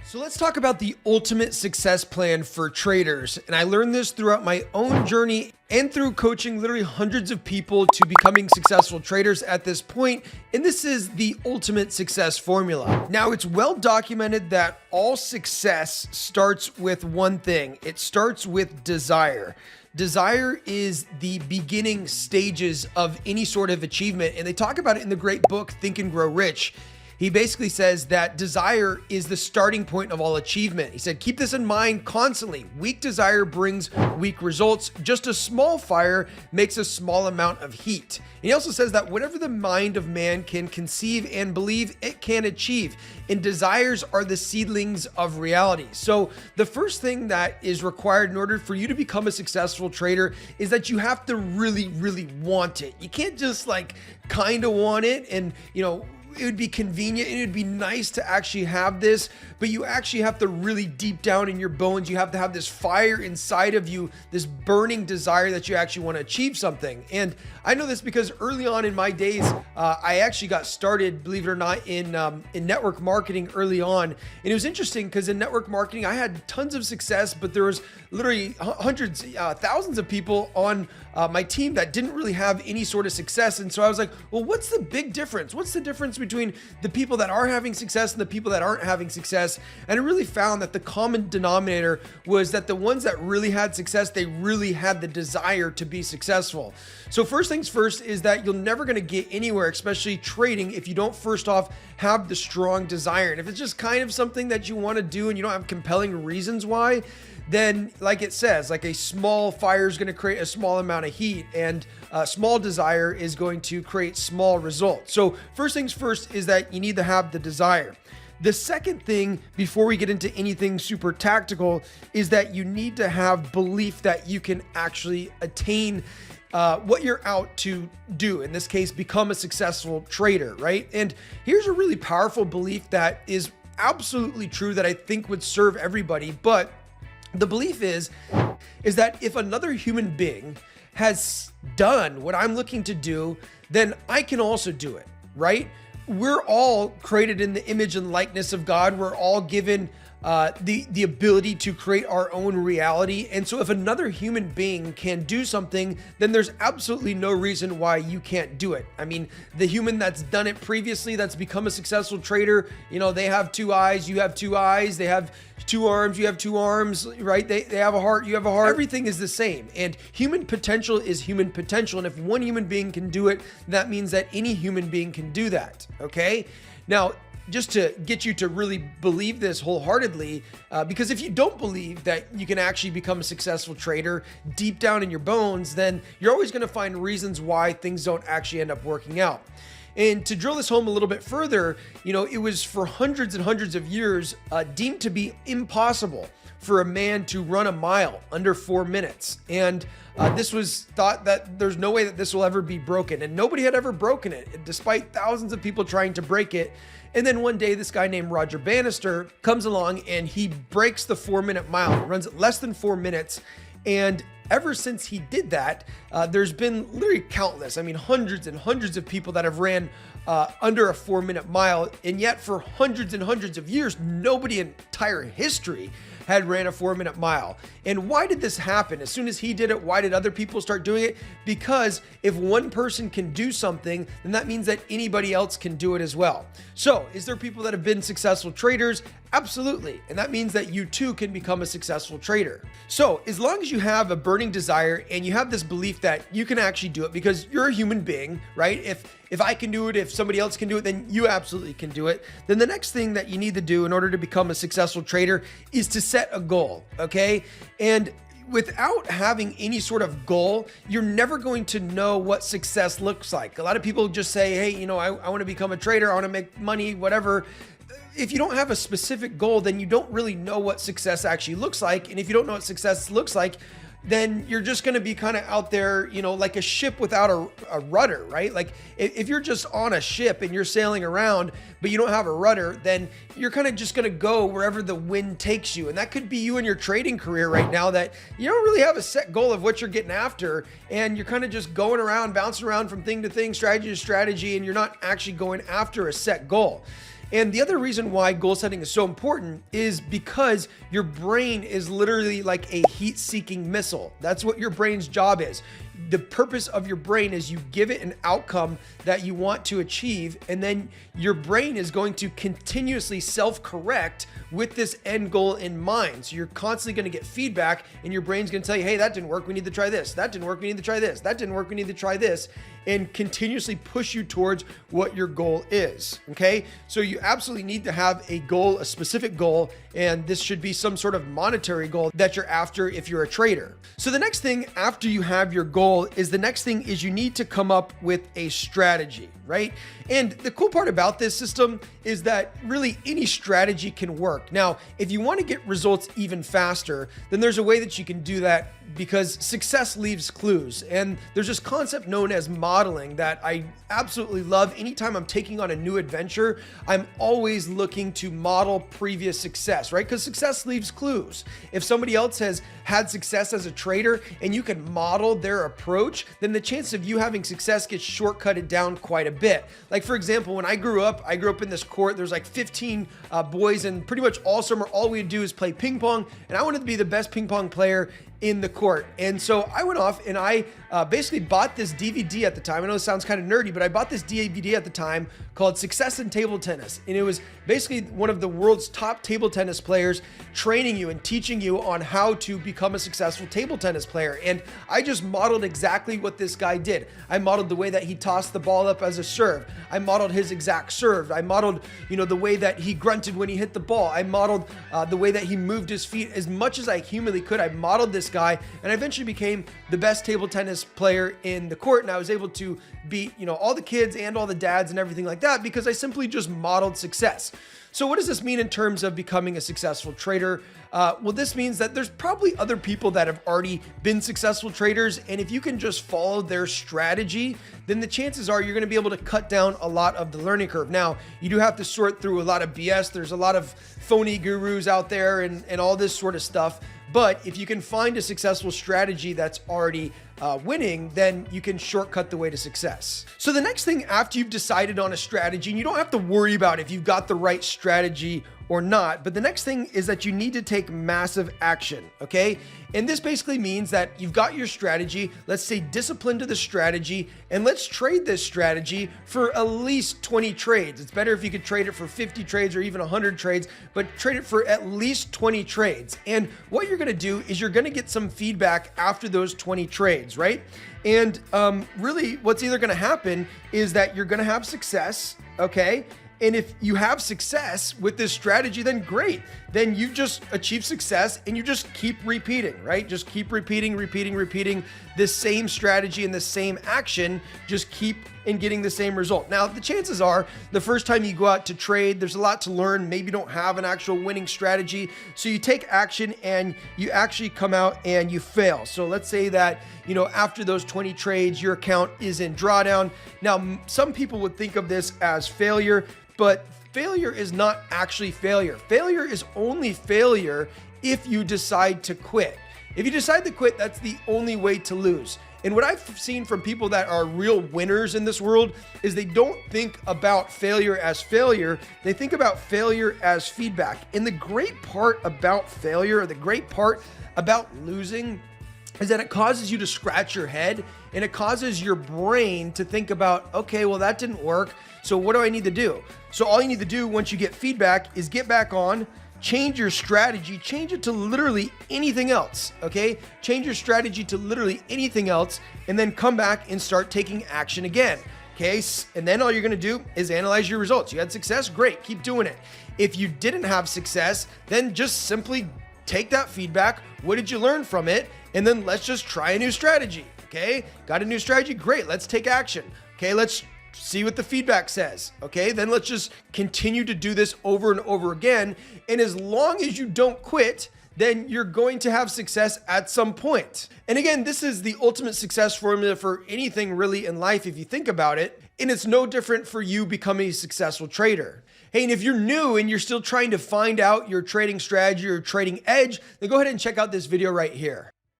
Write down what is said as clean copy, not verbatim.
So let's talk about the ultimate success plan for traders. And I learned this throughout my own journey and through coaching literally hundreds of people to becoming successful traders at this point. And this is the ultimate success formula. Now, it's well documented that all success starts with one thing. It starts with desire. Desire is the beginning stages of any sort of achievement. And they talk about it in the great book, Think and Grow Rich. He basically says that desire is the starting point of all achievement. He said, keep this in mind constantly. Weak desire brings weak results. Just a small fire makes a small amount of heat. And he also says that whatever the mind of man can conceive and believe, it can achieve. And desires are the seedlings of reality. So the first thing that is required in order for you to become a successful trader is that you have to really, really want it. You can't just kind of want it and, it would be convenient and it'd be nice to actually have this, but you actually have to really deep down in your bones, you have to have this fire inside of you, this burning desire that you actually want to achieve something. And I know this because early on in my days, I actually got started, believe it or not, in network marketing early on. And it was interesting because in network marketing, I had tons of success, but there was literally hundreds, thousands of people on my team that didn't really have any sort of success. And so I was like, well, what's the big difference? What's the difference between the people that are having success and the people that aren't having success? And I really found that the common denominator was that the ones that really had success, they really had the desire to be successful. So first things first is that you're never going to get anywhere, especially trading, if you don't first off have the strong desire. And if it's just kind of something that you want to do and you don't have compelling reasons why, then like it says, like a small fire is going to create a small amount of heat, and a small desire is going to create small results. So first things first is that you need to have the desire. The second thing, before we get into anything super tactical, is that you need to have belief that you can actually attain what you're out to do. In this case, become a successful trader, right? And here's a really powerful belief that is absolutely true that I think would serve everybody. But the belief is that if another human being has done what I'm looking to do, then I can also do it, right? We're all created in the image and likeness of God. We're all given the ability to create our own reality. And so if another human being can do something, then there's absolutely no reason why you can't do it. I mean, the human that's done it previously, that's become a successful trader, they have two eyes, you have two eyes, they have two arms, you have two arms, right? They have a heart, you have a heart. Everything is the same. And human potential is human potential. And if one human being can do it, that means that any human being can do that. Okay? Now, just to get you to really believe this wholeheartedly, because if you don't believe that you can actually become a successful trader deep down in your bones, then you're always going to find reasons why things don't actually end up working out. And to drill this home a little bit further, it was for hundreds and hundreds of years deemed to be impossible for a man to run a mile under 4 minutes. And this was thought that there's no way that this will ever be broken. And nobody had ever broken it, despite thousands of people trying to break it. And then one day, this guy named Bannister comes along and he breaks the 4-minute mile. He runs it less than 4 minutes. And ever since he did that, there's been literally countless, hundreds and hundreds of people that have ran under a 4-minute mile. And yet for hundreds and hundreds of years, nobody in entire history had ran a 4-minute mile. And why did this happen? As soon as he did it, why did other people start doing it? Because if one person can do something, then that means that anybody else can do it as well. So is there people that have been successful traders? Absolutely. And that means that you too can become a successful trader. So as long as you have a burning desire and you have this belief that you can actually do it, because you're a human being, right? If I can do it, if somebody else can do it, then you absolutely can do it. Then the next thing that you need to do in order to become a successful trader is to set a goal, okay? And without having any sort of goal, you're never going to know what success looks like. A lot of people just say, hey, I want to become a trader, I want to make money, whatever. If you don't have a specific goal, then you don't really know what success actually looks like. And if you don't know what success looks like, then you're just going to be kind of out there, like a ship without a rudder, right? Like if you're just on a ship and you're sailing around, but you don't have a rudder, then you're kind of just going to go wherever the wind takes you. And that could be you in your trading career right now, that you don't really have a set goal of what you're getting after. And you're kind of just going around, bouncing around from thing to thing, strategy to strategy, and you're not actually going after a set goal. And the other reason why goal setting is so important is because your brain is literally like a heat-seeking missile. That's what your brain's job is. The purpose of your brain is you give it an outcome that you want to achieve, and then your brain is going to continuously self-correct with this end goal in mind. So you're constantly going to get feedback, and your brain's going to tell you, hey, that didn't work, we need to try this. That didn't work, we need to try this. That didn't work, we need to try this, and continuously push you towards what your goal is, okay? So you absolutely need to have a goal, a specific goal, and this should be some sort of monetary goal that you're after if you're a trader. So the next thing after you have your goal is you need to come up with a strategy, right? And the cool part about this system is that really any strategy can work. Now, if you want to get results even faster, then there's a way that you can do that because success leaves clues. And there's this concept known as modeling that I absolutely love. Anytime I'm taking on a new adventure, I'm always looking to model previous success, right? Because success leaves clues. If somebody else has had success as a trader and you can model their approach, then the chance of you having success gets shortcutted down quite a bit. Like for example, when I grew up in this court. There's like 15 boys, and pretty much all summer, all we would do is play ping pong. And I wanted to be the best ping pong player in the court. And so I went off and I basically bought this DVD at the time. I know it sounds kind of nerdy, but I bought this DVD at the time called Success in Table Tennis. And it was basically one of the world's top table tennis players training you and teaching you on how to become a successful table tennis player. And I just modeled exactly what this guy did. I modeled the way that he tossed the ball up as a serve. I modeled his exact serve. I modeled, the way that he grunted when he hit the ball. I modeled the way that he moved his feet as much as I humanly could. I modeled this guy, and I eventually became the best table tennis player in the court. And I was able to beat, all the kids and all the dads and everything like that because I simply just modeled success. So what does this mean in terms of becoming a successful trader? Well, this means that there's probably other people that have already been successful traders. And if you can just follow their strategy, then the chances are you're going to be able to cut down a lot of the learning curve. Now, you do have to sort through a lot of BS. There's a lot of phony gurus out there and all this sort of stuff. But if you can find a successful strategy that's already winning, then you can shortcut the way to success. So the next thing after you've decided on a strategy, and you don't have to worry about if you've got the right strategy or not, but the next thing is that you need to take massive action, okay? And this basically means that you've got your strategy, let's say discipline to the strategy, and let's trade this strategy for at least 20 trades. It's better if you could trade it for 50 trades or even 100 trades, but trade it for at least 20 trades. And what you're gonna do is you're gonna get some feedback after those 20 trades, right? And really what's either gonna happen is that you're gonna have success, okay? And if you have success with this strategy, then great. Then you just achieve success and you just keep repeating, right? Just keep repeating this same strategy and the same action. Just keep and getting the same result. Now, the chances are the first time you go out to trade, there's a lot to learn. Maybe you don't have an actual winning strategy. So you take action and you actually come out and you fail. So let's say that, after those 20 trades, your account is in drawdown. Now, some people would think of this as failure, but failure is not actually failure. Failure is only failure if you decide to quit. If you decide to quit, that's the only way to lose. And what I've seen from people that are real winners in this world is they don't think about failure as failure. They think about failure as feedback. And the great part about failure, or the great part about losing, is that it causes you to scratch your head and it causes your brain to think about, okay, well, that didn't work. So what do I need to do? So all you need to do once you get feedback is get back on, change your strategy, change it to literally anything else, okay? Change your strategy to literally anything else, and then come back and start taking action again, okay? And then all you're gonna do is analyze your results. You had success, great, keep doing it. If you didn't have success, then just simply take that feedback. What did you learn from it? And then let's just try a new strategy, okay? Got a new strategy? Great, let's take action. Okay, let's see what the feedback says. Okay, then let's just continue to do this over and over again. And as long as you don't quit, then you're going to have success at some point. And again, this is the ultimate success formula for anything really in life if you think about it. And it's no different for you becoming a successful trader. Hey, and if you're new and you're still trying to find out your trading strategy or trading edge, then go ahead and check out this video right here.